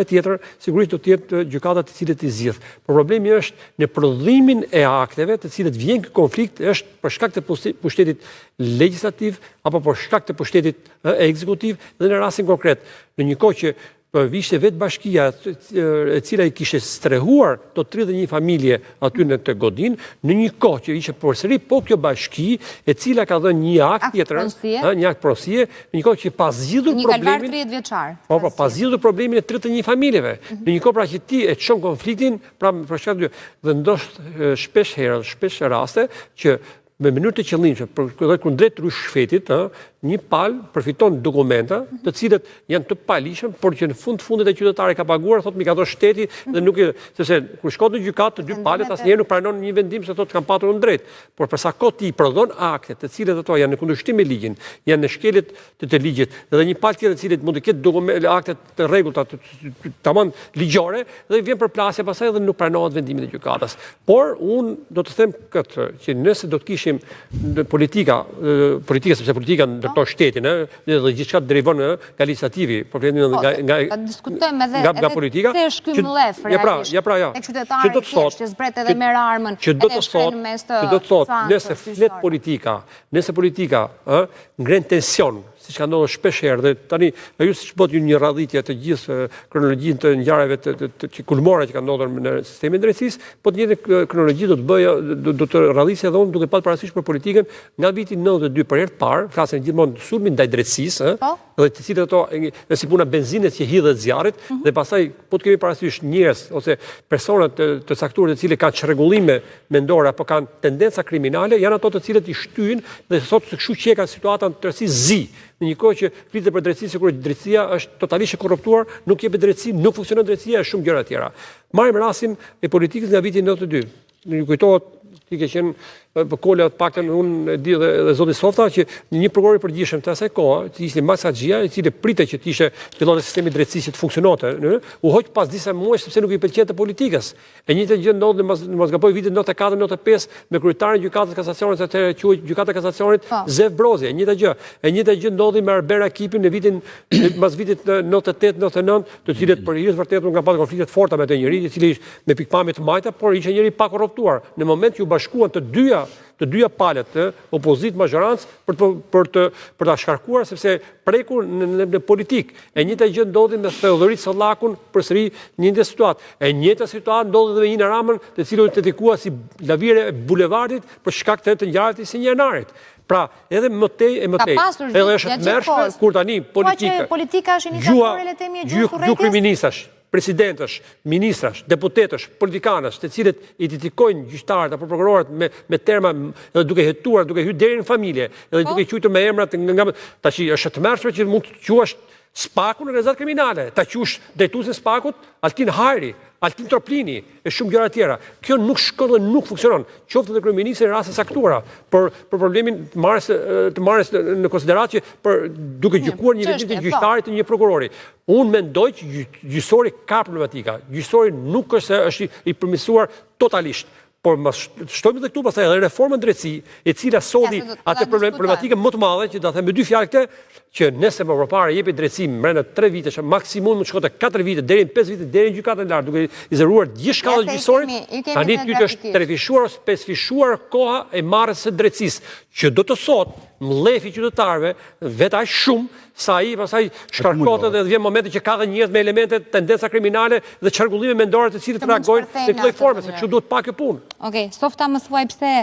tjetër, sigurisht do të jetë gjykata të cilët i zgjidh. Por problemi është në prodhimin e akteve të cilët vjen ky konflikt është për shkak të pushtetit legjislativ apo për shkak të pushtetit ekzekutiv dhe në rastin konkret. Në një kohë që vishte vetë bashkia e cila i kishte strehuar to 31 familje aty në të godin, në një kohë që ishte përsëri kjo bashki e cila ka dhënë një akt tjetër, një akt pronësie, në një kohë që pa zgjidhur problemin. Një kalvar 30 vjeçar. Po, pa zgjidhur problemin e 31 familjeve. Në një kohë pra që ti e çon konfliktin, pra për shkak të vendos shpesh raste që me mënyrë të qëllimshme, për kundrejt shfetit, një palë përfiton dokumenta të cilët janë të palishëm, por që në fundit e qytetari ka paguar, thotë mi ka dhënë shteti dhe nuk e, sepse kur shkon në gjykatë të dy palët asnjëherë nuk pranon një vendim se thotë kanë patur në drejt. Por për sa kohë ti prodhon akte të cilët ato janë në kundërshtim me ligjin, janë në shkeljet të ligjit, dhe një palë tjetër të cilët mund të ketë akte të rregullta tamam ligjore dhe vjen përplasje pastaj dhe nuk pranohet vendimi i gjykatës. Por unë do të them këtë, që nëse do të kishim politika sepse politika ndërton shtetin, dhe gjithçka derivon nga legislativi, nga politika. Se është ky mllef realisht. Tek qytetari që zbret edhe merr armën, edhe shkon mes të. Që do të thotë, nëse flet politika, ngren tension, siç ka ndodhur shpesh herë, dhe tani ajo siç bëhet një radhitje të gjithë kronologjinë të ngjarjeve të kulmore që kanë ndodhur në sistemin e drejtësisë, po të njëjtën kronologji do të radhisë edhe unë duke pasur parasysh për politikën nga viti 92 për herë të parë, flasin gjithmonë sulmin ndaj drejtësisë, dhe të cilët ato si puna benzinës që hidhet zjarrit, dhe pastaj po të kemi parasysh njerëz ose persona të caktuar të cilët kanë çrregullime mendore apo kanë tendenca kriminale, janë ato të cilët i shtyjnë dhe thotë se kështu që ka situatën tërësi zi. Në një kohë që flitet për drejtësi, sigurisht drejtësia është totalisht e korruptuar, nuk jepet drejtësi, nuk funksionon drejtësia e shumë gjëra tjera. Marrim rastin e politikës nga viti 92. Ju kujtohet ti ke qenë për kolla të paktën unë e di dhe zoti Softa që një prokuror i përgjithshëm të asaj kohe, që ishte Max Haxhia, i cili pritej që të ishte fillonte sistemi i drejtësisë që të funksiononte, u hoq pas disa muajsh sepse nuk i pëlqente politikës. E njëjta gjë ndodhi mos gaboj vitin 94-95 me kryetarin e gjykatës kasacionit, atëherë quhet gjykata e kasacionit Zev Brozi, e njëjta gjë. E njëjta gjë ndodhi me Arbera Kipin në vitin pas vitit 98-99, të cilët për hir të vërtetë kanë pasur konflikte të forta me atë njerëz, i cili ishte me pikpamje të majta, por ishte njëri pa korruptuar. Në moment që u bashkuan të dyja palët opozit mazhorancë për ta shkarkuar sepse prekur në politikë. E njëjta gjë ndodhi me Theodorit Sallakun përsëri një njëjtë situatë. E njëjta situatë ndodhi edhe me Ina Ramën, të cilën u dedikua si lavire e bulevardit për shkak të ngjarjeve të Sinjanarit. Pra, edhe mëtej, edhe është tmerrshme kur tani politika është iniciatorë le temi e gjuhë kriministash, presidentësh, ministrash, deputetësh, politikanësh, të cilët i kritikojnë gjyqtarët apo prokurorët me terma edhe duke hetuar, duke hyrë deri në familje, edhe duke quajtur me emra tash është e tmerrshme që mund të quash Spakun në rrezat kriminale, ta quash drejtuesin Spakut Altin Hajri, Altin Troplini e shumë gjëra tjera. Kjo nuk shkon dhe nuk funksionon. Qoftë edhe kryeministri në raste saktuara për problemin të marrës në konsiderat që duke gjykuar një vendim të gjyqtarit të një prokurori. Unë mendoj që gjyqësori ka problematika. Gjyqësori nuk është i përmirësuar totalisht. Por shtojmë dhe këtu pastaj edhe reformën drejtësi, e cila sodi atë problematikën më të madhe, që do të them me dy fjalë këtë, që nëse më përpara jepi drejtësi brenda 3 vitesh, maksimum mund të shkote 4 vite deri në 5 vite deri në gjykatën e lartë, duke i zëruar gjithë shkallën gjyqësorit, tani ty është trefishuar ose pesëfishuar koha e marrjes së drejtësisë, që do të thotë mlefi qytetarëve vetë aq shumë sa ai pastaj shkarkohet dhe vjen momenti që ka dhe njerëz me elemente tendenca kriminale dhe çarkullime mendore të cilët reagojnë në këtë lloj forme, se kështu duhet pa kjo punë. Okej, Softa më thuaj pse